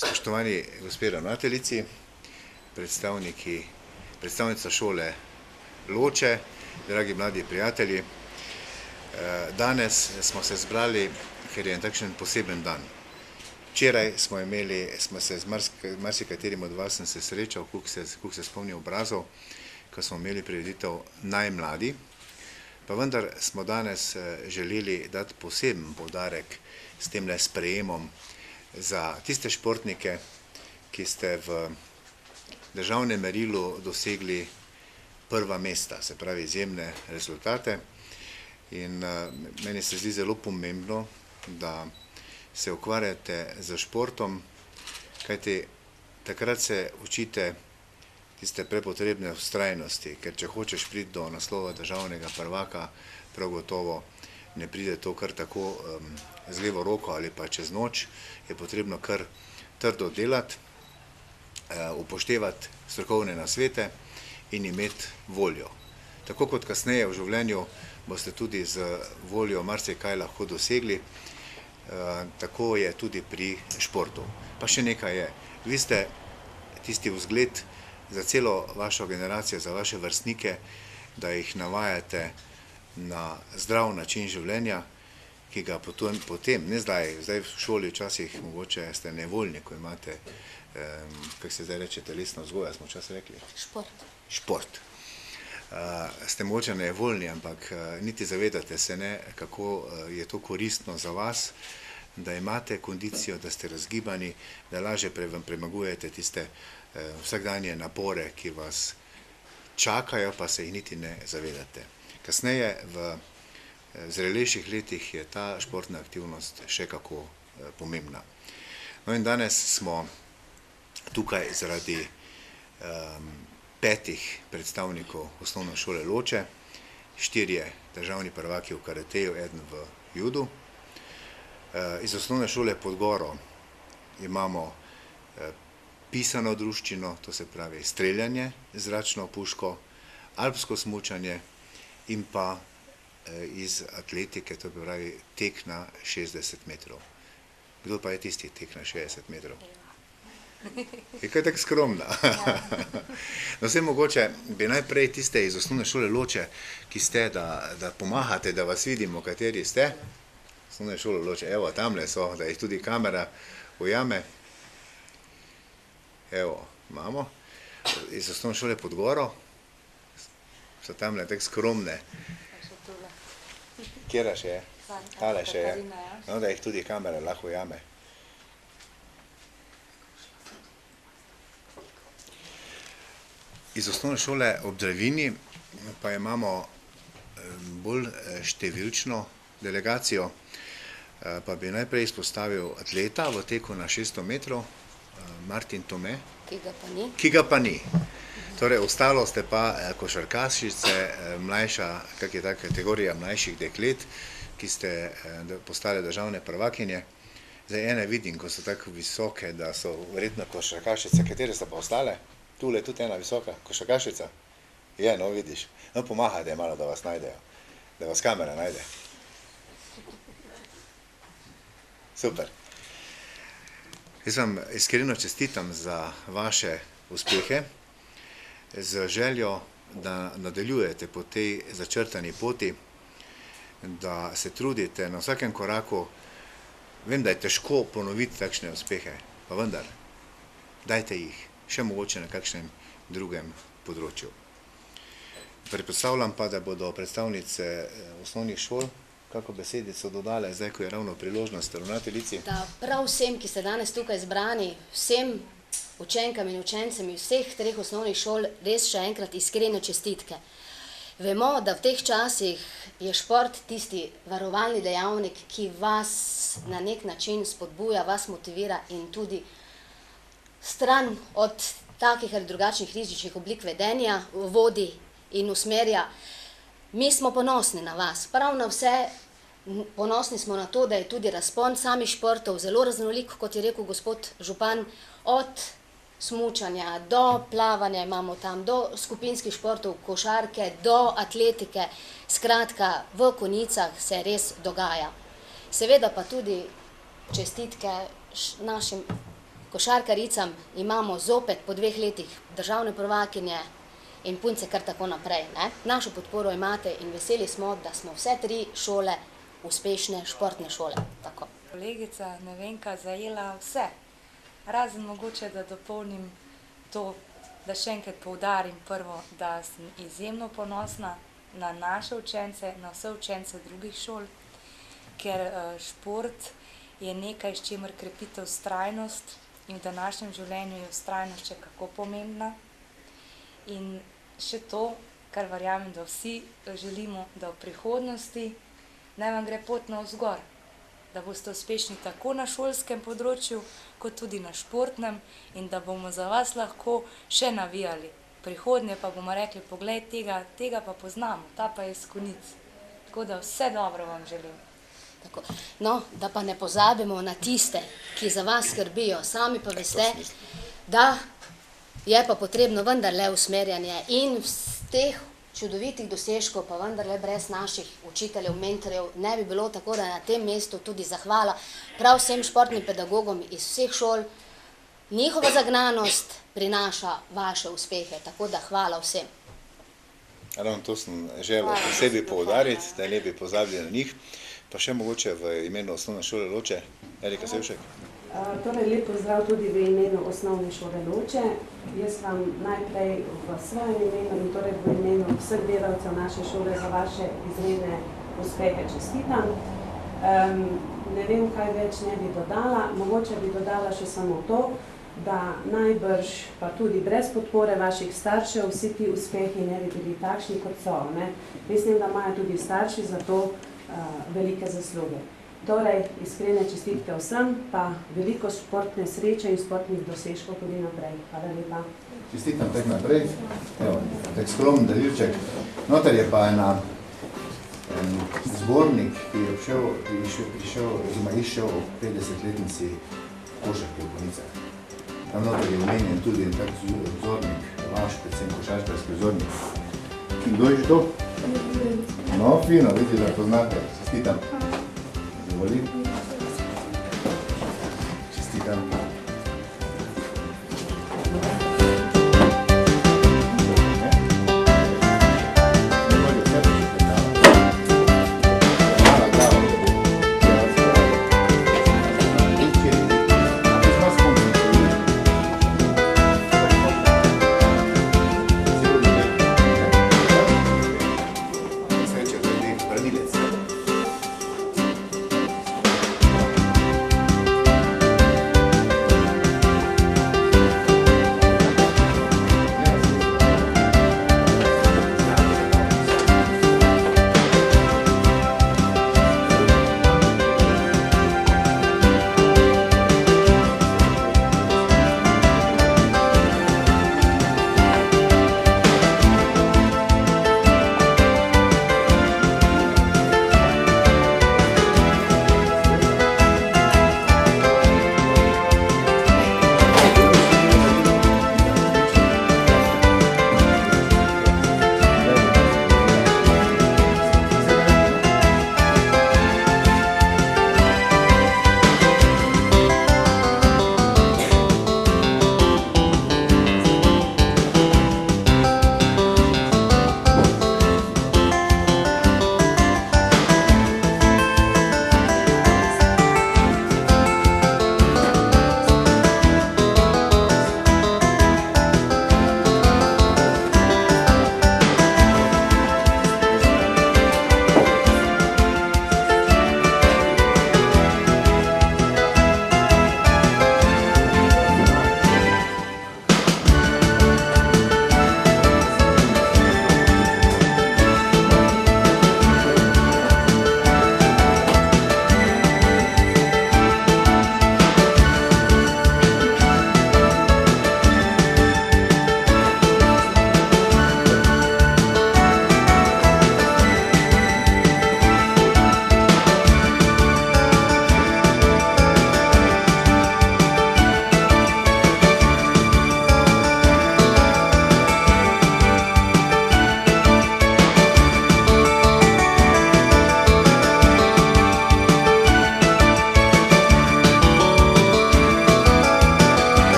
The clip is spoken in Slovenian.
Spoštovani gospe ravnateljici, predstavnica šole Loče, dragi mladi prijatelji. Danes smo se zbrali, ker je en takšen poseben dan. Včeraj smo se z marsikaterim od vas sem se srečal, koliko se spomnim obrazov, ko smo imeli prireditev Najmladi, pa vendar smo danes želeli dati poseben poudarek s temle sprejemom za tiste športnike, ki ste v državnem merilu dosegli prva mesta, se pravi izjemne rezultate. In meni se zdi zelo pomembno, da se ukvarjate z športom, kajti takrat se učite tiste prepotrebne vztrajnosti, ker če hočeš priti do naslova državnega prvaka, prav gotovo ne pride to kar tako z levo roko ali pa čez noč, je potrebno kar trdo delati, upoštevati strokovne nasvete in imeti voljo. Tako kot kasneje v življenju boste tudi z voljo marsikaj lahko dosegli, tako je tudi pri športu. Pa še nekaj je, vi ste tisti vzgled za celo vašo generacijo, za vaše vrstnike, da jih navajate na zdrav način življenja, ki ga potem, ne zdaj v šoli včasih mogoče ste nevoljni, ko imate, kako se zdaj reče, telesna vzgoja, smo včasih rekli? Šport. Ste mogoče nevoljni, ampak niti zavedate se ne, kako je to koristno za vas, da imate kondicijo, da ste razgibani, da lažje premagujete tiste vsakdanje napore, ki vas čakajo, pa se jih niti ne zavedate. Kasneje, v zrelejših letih, je ta športna aktivnost še kako pomembna. No in danes smo tukaj zaradi 5 predstavnikov osnovne šole Loče, 4 državni prvaki v karateju, 1 v judu. Iz osnovne šole Pod Goro imamo pisano druščino, to se pravi streljanje z zračno puško, alpsko smučanje in pa iz atletike, to pravi tek na 60 metrov. Kdo pa je tisti tek na 60 metrov? Je kaj tako skromna? No, vse mogoče bi najprej tiste iz osnovne šole Loče, ki ste, da pomahate, da vas vidimo, kateri ste. Osnovne šole Loče, evo, tamle so, da jih tudi kamera ujame. Evo, imamo. Iz osnovne šole Pod Goro so tamle tako skromne. Kjera še je? Tale še je. No, da jih tudi kamera lahko ujame. Iz osnovne šole Ob Dravini pa imamo bolj številčno delegacijo, pa bi najprej izpostavil atleta v teku na 600 metrov, Martin Tome. Ki ga pa ni. Torej, ostalo ste pa košarkašice, mlajša, kak je ta kategorija mlajših deklet, ki ste postale državne prvakinje. Zdaj ene vidim, ko so tako visoke, da so verjetno košarkašice. Katere so pa ostale? Tule tudi ena visoka košarkašica. Je, no vidiš. No, pomahajte malo, da vas najdejo. Da vas kamera najde. Super. Jaz vam iskreno čestitam za vaše uspehe, z željo, da nadaljujete po tej začrtani poti, da se trudite na vsakem koraku. Vem, da je težko ponoviti takšne uspehe, pa vendar, dajte jih, še mogoče na kakšnem drugem področju. Predpostavljam pa, da bodo predstavnice osnovnih šol kako besedico dodale, zdaj, ko je ravno priložnost ravnateljici. Da prav vsem, ki ste danes tukaj zbrani, vsem učenkam in učencem iz vseh 3 osnovnih šol, res še enkrat iskrene čestitke. Vemo, da v teh časih je šport tisti varovalni dejavnik, ki vas na nek način spodbuja, vas motivira in tudi stran od takih ali drugačnih rizičnih oblik vedenja vodi in usmerja. Mi smo ponosni na vas, prav na vse, ponosni smo na to, da je tudi razpon samih športov zelo raznolik, kot je rekel gospod župan, od smučanja do plavanja imamo tam, do skupinskih športov, košarke, do atletike. Skratka, v Konjicah se res dogaja. Seveda pa tudi čestitke našim košarkaricam imamo zopet po 2 letih državne prvakinje in punce kar tako naprej. Ne? Našo podporo imate in veseli smo, da smo vse 3 šole uspešne športne šole. Tako. Kolegica Nevenka zajela vse, razen mogoče, da dopolnim to, da še enkrat poudarim prvo, da sem izjemno ponosna na naše učence, na vse učence drugih šol, ker šport je nekaj, s čimer krepite vztrajnost in v današnjem življenju je vztrajnost še kako pomembna. In še to, kar verjamem, da vsi želimo, da v prihodnosti naj vam gre pot navzgor, da boste uspešni tako na šolskem področju, kot tudi na športnem in da bomo za vas lahko še navijali. Prihodnje pa bomo rekli, poglej, tega pa poznamo, ta pa je iz Konjic. Tako da vse dobro vam želim. Tako. No, da pa ne pozabimo na tiste, ki za vas skrbijo. Sami pa veste, da je pa potrebno vendarle usmerjanje in teh čudovitih dosežkov pa vendarle brez naših učiteljev, mentorjev ne bi bilo, tako da na tem mestu tudi zahvala prav vsem športnim pedagogom iz vseh šol. Njihova zagnanost prinaša vaše uspehe, tako da hvala vsem. Ravno to sem želel posebej poudariti, da ne bi pozabili na njih. Pa še mogoče v imenu osnovne šole Loče, Erika Sevšek. Torej, lep pozdrav tudi v imenu osnovne šole Loče. Jaz vam najprej v svojem imenu in torej v imenu vseh delavcev naše šole za vaše izredne uspehe čestitam. Ne vem, kaj več ne bi dodala, mogoče bi dodala še samo to, da najbrž pa tudi brez podpore vaših staršev vsi ti uspehi ne bi bili takšni, kot so. Mislim, da imajo tudi starši za to velike zasluge. Torej, iskrene čestitke vsem, pa veliko športne sreče in športnih dosežkov tudi naprej. Hvala lepa. Čestitam tak naprej. Evo, tak skromen darilček. Notar je pa en zbornik, ki je išel ob 50-letnici košarke v Konjicah. Tam notar je omenjen tudi en tak vzornik, vaš, predvsem košarkarski vzornik. Kdo je že to? No, fino, vidite, da poznate. Čestitam. Zadovoljim.